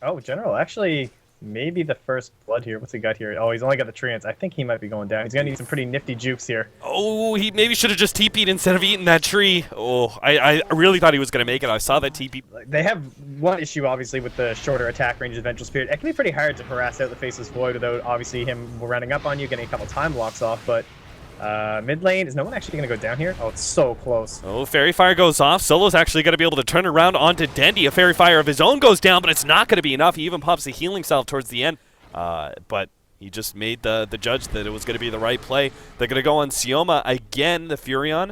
Oh, General, actually, maybe the first blood here. What's he got here? Oh, he's only got the treants. I think he might be going down. He's going to need some pretty nifty jukes here. Oh, he maybe should have just TP'd instead of eating that tree. Oh, I really thought he was going to make it. I saw that TP. They have one issue, obviously, with the shorter attack range of Vengeful Spirit. It can be pretty hard to harass out the Faceless Void without, obviously, him running up on you, getting a couple time blocks off, but... mid lane, is no one actually going to go down here? Oh, it's so close. Oh, Fairy Fire goes off. Solo's actually going to be able to turn around onto Dendy. A Fairy Fire of his own goes down, but it's not going to be enough. He even pops the healing salve towards the end. But he just made the judge that it was going to be the right play. They're going to go on Sioma again, the Furion.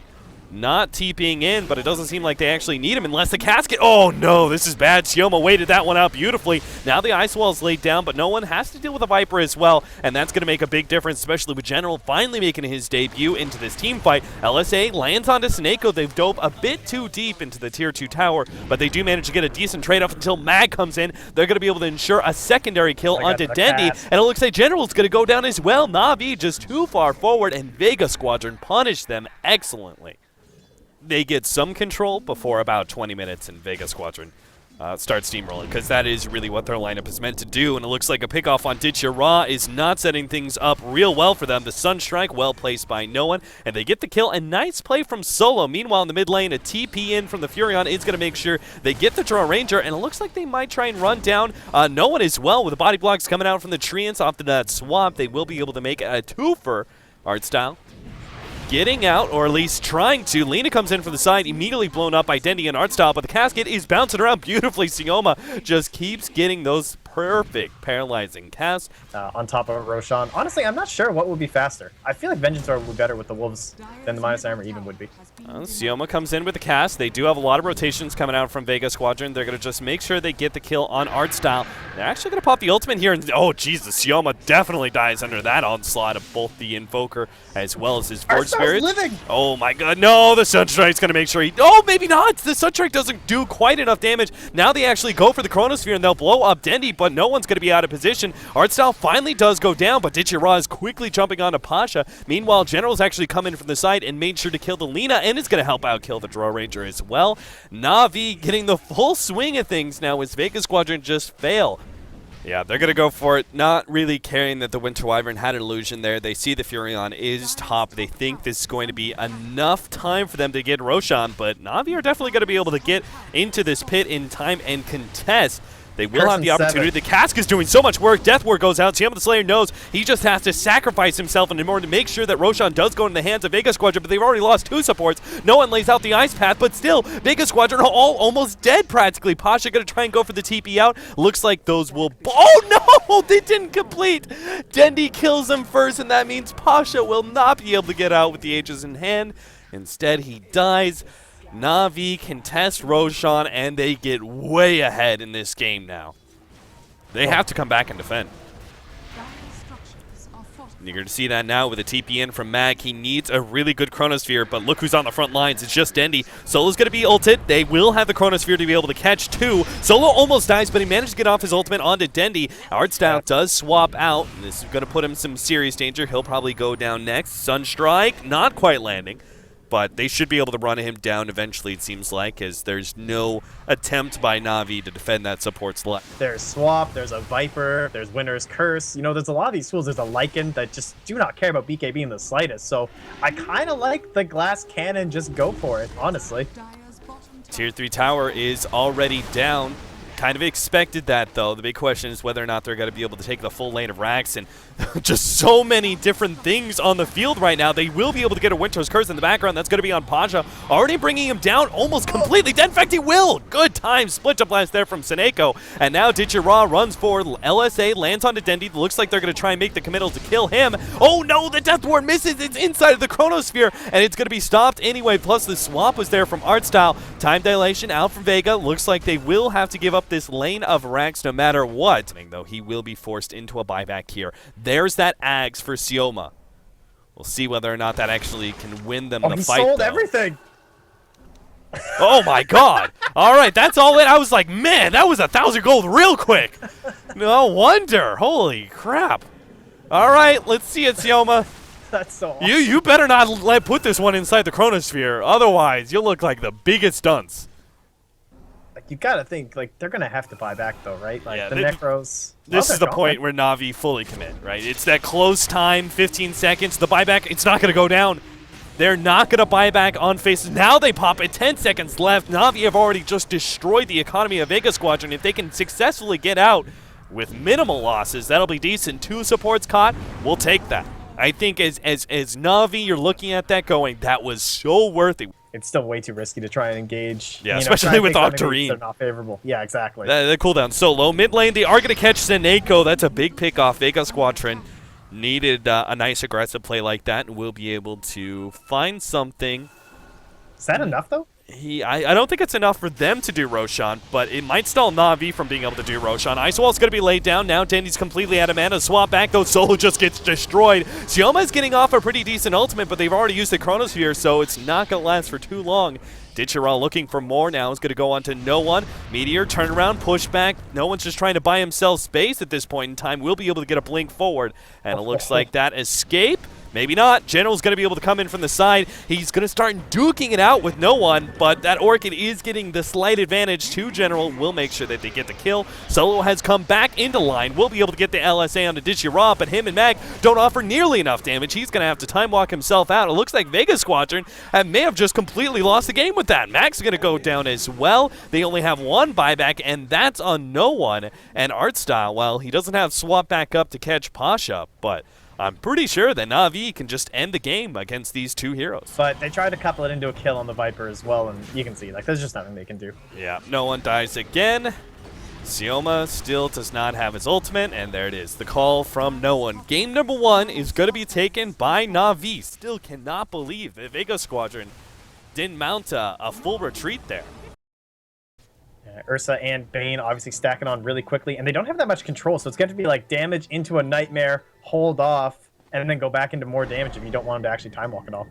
Not TPing in, but it doesn't seem like they actually need him unless the casket... Oh, no, this is bad. Sioma waited that one out beautifully. Now the Ice Wall's laid down, but no one has to deal with a Viper as well, and that's going to make a big difference, especially with General finally making his debut into this team fight. LSA lands onto Snako. They've dove a bit too deep into the Tier 2 tower, but they do manage to get a decent trade-off until Mag comes in. They're going to be able to ensure a secondary kill onto Dendy, and it looks like General's going to go down as well. Na'Vi just too far forward, and Vega Squadron punished them excellently. They get some control before about 20 minutes and Vega Squadron start steamrolling, because that is really what their lineup is meant to do, and it looks like a pickoff on Ditya Ra is not setting things up real well for them. The Sunstrike well placed by no one, and they get the kill, and nice play from Solo. Meanwhile, in the mid lane, a TP in from the Furion is going to make sure they get the Draw Ranger, and it looks like they might try and run down no one as well. With the body blocks coming out from the Treants off to that swamp, they will be able to make a twofer. Art style getting out, or at least trying to. Lina comes in from the side, immediately blown up by Dendy and Artstyle, but the casket is bouncing around beautifully. Sioma just keeps getting those perfect paralyzing casts. On top of Roshan. Honestly, I'm not sure what would be faster. I feel like Vengeance Sword would be better with the Wolves than the minus armor even would be. Sioma comes in with the cast. They do have a lot of rotations coming out from Vega Squadron. They're going to just make sure they get the kill on Artstyle. They're actually going to pop the ultimate here, and oh Jesus, Sioma definitely dies under that onslaught of both the Invoker as well as his Forge Spirit. Living. Oh my god, no, the Sunstrike's going to make sure he... Oh, maybe not! The Sunstrike doesn't do quite enough damage. Now they actually go for the Chronosphere, and they'll blow up Dendy, but no one's going to be out of position. Artstyle finally does go down, but Ditya Ra is quickly jumping onto Pasha. Meanwhile, General's actually come in from the side and made sure to kill the Lina, and it's going to help out kill the Draw Ranger as well. Na'Vi getting the full swing of things now as Vega Squadron just fail. Yeah, they're going to go for it, not really caring that the Winter Wyvern had an illusion there. They see the Furion is top. They think this is going to be enough time for them to get Roshan, but Na'Vi are definitely going to be able to get into this pit in time and contest. They will have the opportunity. The Cask is doing so much work. Death Ward goes out. Sioma the Slayer knows he just has to sacrifice himself in order to make sure that Roshan does go in the hands of Vega Squadron, but they've already lost 2 supports. No one lays out the ice path, but still, Vega Squadron are all almost dead practically. Pasha going to try and go for the TP out. Looks like those will... Oh no! They didn't complete! Dendy kills him first, and that means Pasha will not be able to get out with the Aegis in hand. Instead, he dies. Na'Vi contest Roshan, and they get way ahead in this game now. They have to come back and defend. And you're going to see that now with a TP in from Mag. He needs a really good Chronosphere, but look who's on the front lines. It's just Dendy. Solo's going to be ulted. They will have the Chronosphere to be able to catch 2. Solo almost dies, but he managed to get off his ultimate onto Dendy. Artstyle does swap out, and this is going to put him in some serious danger. He'll probably go down next. Sunstrike, not quite landing. But they should be able to run him down eventually, it seems like, as there's no attempt by Na'Vi to defend that support slot. There's Swap, there's a Viper, there's Winter's Curse. You know, there's a lot of these tools. There's a Lycan that just do not care about BKB in the slightest. So I kind of like the Glass Cannon. Just go for it, honestly. Tier 3 tower is already down. Kind of expected that, though. The big question is whether or not they're going to be able to take the full lane of Rax, and just so many different things on the field right now. They will be able to get a Winter's Curse in the background. That's going to be on Pasha. Already bringing him down almost completely. In fact, he will. Good time. Split up blast there from Snako. And now Ditya Ra runs forward. LSA lands onto Dendy. Looks like they're going to try and make the committal to kill him. Oh, no. The Death Ward misses. It's inside of the Chronosphere, and it's going to be stopped anyway. Plus, the swap was there from Artstyle. Time dilation out from Vega. Looks like they will have to give up this lane of Rax no matter what. Though he will be forced into a buyback here. There's that Ags for Sioma. We'll see whether or not that actually can win them the fight. He sold everything. Oh my god. All right, that's all it. I was like, man, that was 1,000 gold real quick. No wonder. Holy crap. All right, let's see it, Sioma. That's so awesome. You better not put this one inside the Chronosphere. Otherwise, you'll look like the biggest dunce. Like, you gotta think, like, they're gonna have to buy back, though, right? Like, Yeah, the Necros... This well, is the they're point gone. where Na'Vi fully commit, right? It's that close time, 15 seconds. The buyback, it's not going to go down. They're not going to buy back on faces. Now they pop it, 10 seconds left. Na'Vi have already just destroyed the economy of Vega Squadron. If they can successfully get out with minimal losses, that'll be decent. 2 supports caught, we'll take that. I think as Na'Vi, you're looking at that going, that was so worth it. It's still way too risky to try and engage. Yeah, you know, especially try and with take on enemies Octarine. that are not favorable. Yeah, exactly. The cooldown so low. Mid lane, they are going to catch Seneko. That's a big pick off. Vega Squadron needed a nice aggressive play like that, and we'll be able to find something. Is that enough, though? I don't think it's enough for them to do Roshan, but it might stall Na'Vi from being able to do Roshan. Ice Wall's going to be laid down now. Dandy's completely out of mana. Swap back, though. Solo just gets destroyed. Sioma getting off a pretty decent ultimate, but they've already used the Chronosphere, so it's not going to last for too long. Ditcheral looking for more now. Is going to go on to no one. Meteor, turnaround, pushback. No one's just trying to buy himself space at this point in time. We'll be able to get a blink forward, and it looks like that escape. Maybe not. General's going to be able to come in from the side. He's going to start duking it out with no one, but that Orchid is getting the slight advantage to General. We'll make sure that they get the kill. Solo has come back into line. We'll be able to get the LSA onto Ditchira, but him and Mag don't offer nearly enough damage. He's going to have to time walk himself out. It looks like Vega Squadron may have just completely lost the game with that. Mag's going to go down as well. They only have 1 buyback, and that's on no one. And Artstyle, well, he doesn't have swap back up to catch Pasha, but I'm pretty sure that Na'Vi can just end the game against these 2 heroes. But they tried to couple it into a kill on the Viper as well, and you can see, like, there's just nothing they can do. Yeah, no one dies again. Sioma still does not have his ultimate, and there it is. The call from no one. Game number 1 is going to be taken by Na'Vi. Still cannot believe that Vega Squadron didn't mount a full retreat there. Ursa and Bane obviously stacking on really quickly, and they don't have that much control, so it's going to be like damage into a Nightmare, hold off, and then go back into more damage if you don't want him to actually time walk at all.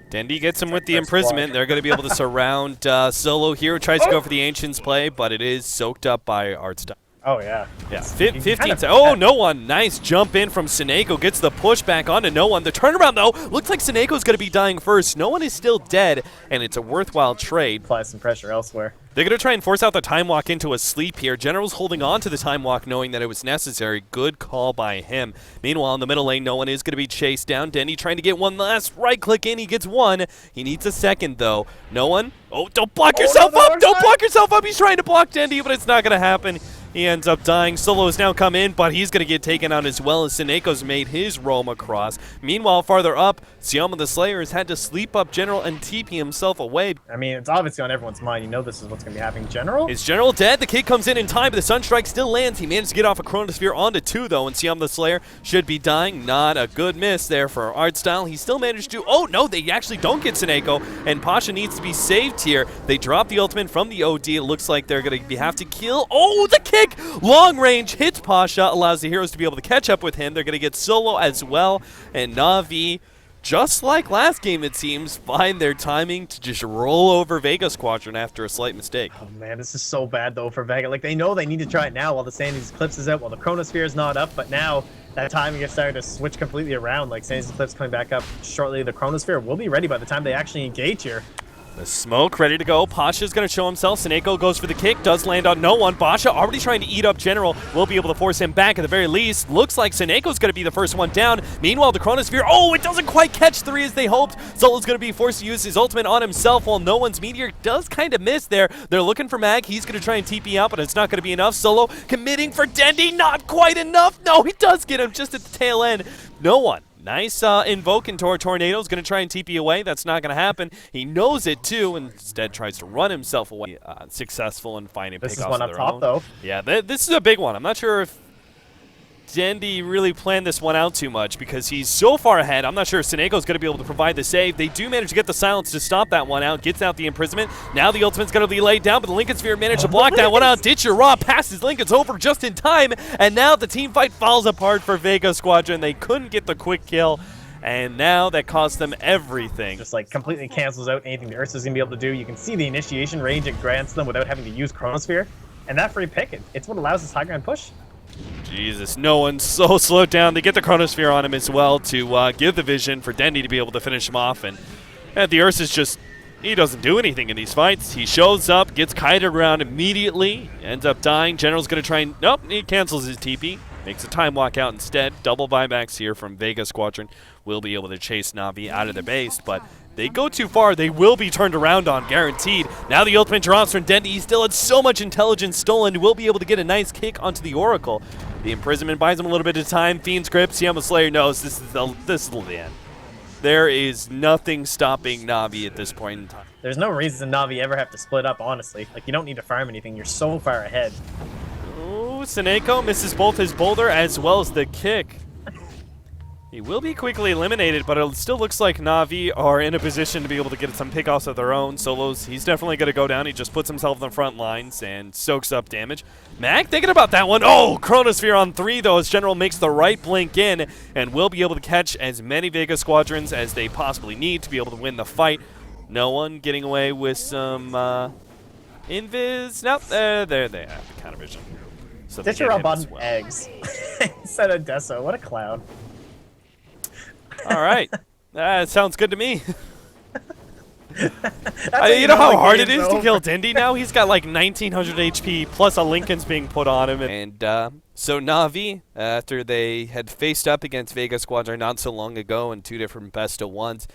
Dandy gets him with the imprisonment. They're going to be able to surround Solo here. Tries to go for the Ancients play, but it is soaked up by Artstyle. Oh, yeah. Yeah, 15 Oh, no one. Nice jump in from Seneko. Gets the push back onto no one. The turnaround, though, looks like Seneko's going to be dying first. No one is still dead, and it's a worthwhile trade. Apply some pressure elsewhere. They're going to try and force out the time walk into a sleep here. General's holding on to the time walk knowing that it was necessary. Good call by him. Meanwhile, in the middle lane, no one is going to be chased down. Denny trying to get one last right click in. He gets 1. He needs a second, though. No one. Oh, don't block yourself up. Don't block yourself up. He's trying to block Dendy, but it's not going to happen. He ends up dying. Solo has now come in, but he's going to get taken out as well as Seneko's made his roam across. Meanwhile, farther up, Sioma the Slayer has had to sleep up General and TP himself away. I mean, it's obviously on everyone's mind. You know this is what's going to be happening. General? Is General dead? The kid comes in time, but the Sunstrike still lands. He managed to get off a Chronosphere onto 2, though, and Sioma the Slayer should be dying. Not a good miss there for Artstyle. He still managed to... Oh, no, they actually don't get Seneko, and Pasha needs to be saved here. They drop the ultimate from the OD. It looks like they're going to have to kill... Oh, the kick! Long range hits Pasha, allows the heroes to be able to catch up with him. They're going to get Solo as well, and Na'Vi, just like last game it seems, find their timing to just roll over Vega Squadron after a slight mistake. Oh man, this is so bad though for Vega. Like, they know they need to try it now while the Sandy's Eclipse is out, while the Chronosphere is not up, but now that timing is starting to switch completely around. Like, Sandy's Eclipse coming back up shortly. The Chronosphere will be ready by the time they actually engage here. The smoke ready to go. Pasha's going to show himself. Seneko goes for the kick. Does land on no one. Pasha already trying to eat up General. Will be able to force him back at the very least. Looks like Seneko's going to be the first one down. Meanwhile, the Chronosphere, oh, it doesn't quite catch 3 as they hoped. Solo's going to be forced to use his ultimate on himself while no one's Meteor does kind of miss there. They're looking for Mag. He's going to try and TP out, but it's not going to be enough. Solo committing for Dendy. Not quite enough. No, he does get him just at the tail end. No one. Nice invoke into our Tornado's going to try and TP away. That's not going to happen. He knows it too, and instead tries to run himself away. Successful in finding pickoffs of their own. This is one up top, though. Yeah, this is a big one. I'm not sure if Dendy really planned this one out too much because he's so far ahead. I'm not sure if Seneko's going to be able to provide the save. They do manage to get the silence to stop that one out. Gets out the imprisonment. Now the ultimate's going to be laid down, but the Lincoln Sphere managed to block that one out. Ditcher passes Lincoln's over just in time, and now the team fight falls apart for Vega Squadron. They couldn't get the quick kill, and now that cost them everything. Just like completely cancels out anything the Ursa's going to be able to do. You can see the initiation range it grants them without having to use Chronosphere, and that free pick, it's what allows this high ground push. Jesus, no one's so slowed down. They get the Chronosphere on him as well to give the vision for Dendy to be able to finish him off. And the Ursa's just He doesn't do anything in these fights. He shows up, gets kited around immediately, ends up dying. General's going to try and... Nope, he cancels his TP. Makes a time walk out instead. Double buybacks here from Vega Squadron. Will be able to chase Na'Vi out of the base, but they go too far. They will be turned around on, guaranteed. Now the ultimate drops from Dendy. He still had so much intelligence stolen. Will be able to get a nice kick onto the Oracle. The imprisonment buys him a little bit of time. Fiend's grip. Siamo Slayer knows this is the end. There is nothing stopping Na'Vi at this point in time. There's no reason Na'Vi ever have to split up, honestly. Like, you don't need to farm anything. You're so far ahead. Oh, Seneko misses both his boulder as well as the kick. He will be quickly eliminated, but it still looks like Na'Vi are in a position to be able to get some pickoffs of their own. Solos, he's definitely going to go down. He just puts himself in the front lines and soaks up damage. Mag thinking about that one. Oh, Chronosphere on 3, though, as General makes the right blink in and will be able to catch as many Vega Squadrons as they possibly need to be able to win the fight. No one getting away with some invis. Nope, there they have the countervision. So Ditcher up on eggs instead of Deso. What a clown. All right. That sounds good to me. You know how hard it is to kill Dendy now? He's got like 1900 HP plus a Lincoln's being put on him. And so Na'Vi, after they had faced up against Vega Squadron not so long ago in 2 different best-of-1s,